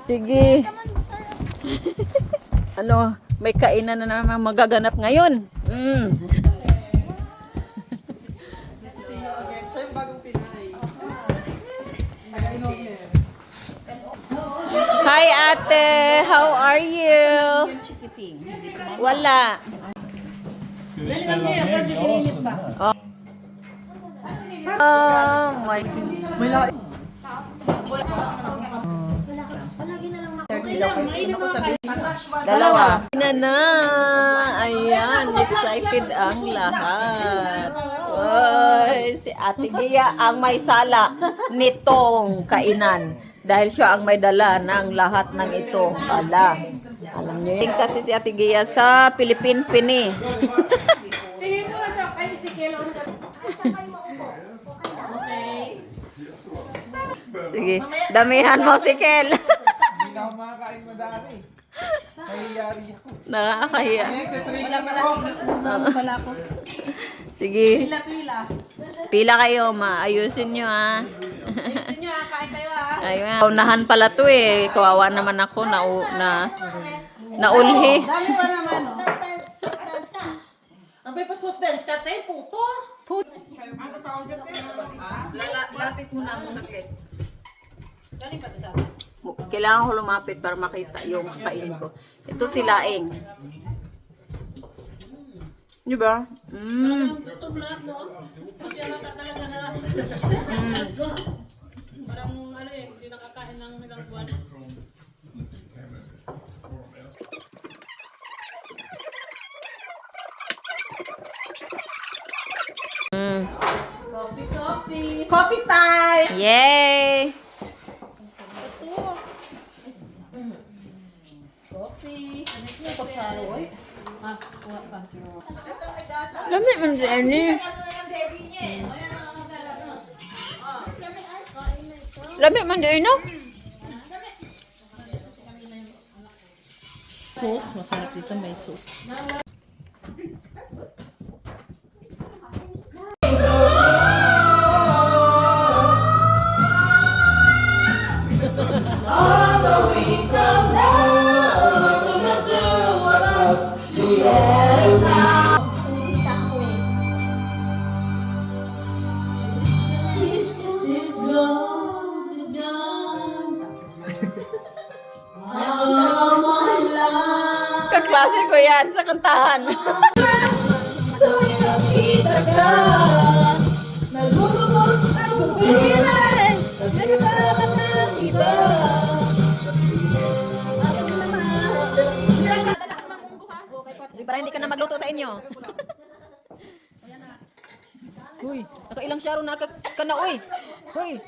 Sige. Ano, may kainan na naman magaganap ngayon. Siya yung bagong Pinay. Hi ate, how are you? Wala. Dali lang siya, pwede gininit pa. Oh my. May lahat. Dalawa. Na. Ayan, excited ang lahat. Oy, si Ate Gia ang may sala nitong kainan. Dahil siya ang may dala ng lahat ng ito. Alam niyo yun. Kasi si Ate Gia sa Philippine Pini. Tingin mo sa kay si Kelo. Sige, damihan mo si Kel. Hindi na ako makakain madami. Nahiyari ako. Nakakahiya. Wala ko. Sige, Pila. pila kayo, maayusin nyo ha. Ayusin nyo ha, kain kayo ha. Ayun, unahan pala to eh. Kawawa naman ako naulhi. Dami ba naman no? Ang may pa-suspense ka tayo, puto. Lapit mo na ako saglit. Galing pa to sa akin. Kailangan ko lumapit para makita yung kakainin ko. Ito si Laing. Di ba? Gutom lahat no? Kasi halata talaga na. Parang ano eh, hindi nakakain ng ilang buwan. Coffee. Coffee time! Yay! Coffee. Ano yung pagsaro oy? Ah, kuha pa. Dami man dyan eh. Dami man dyan no? Sauce, masarap dito may sauce. Kaklase ko yan sa kantahan. Kasi para hindi ka na magluto sa inyo. Uy, nakailang syaro na ka na, uy. Uy,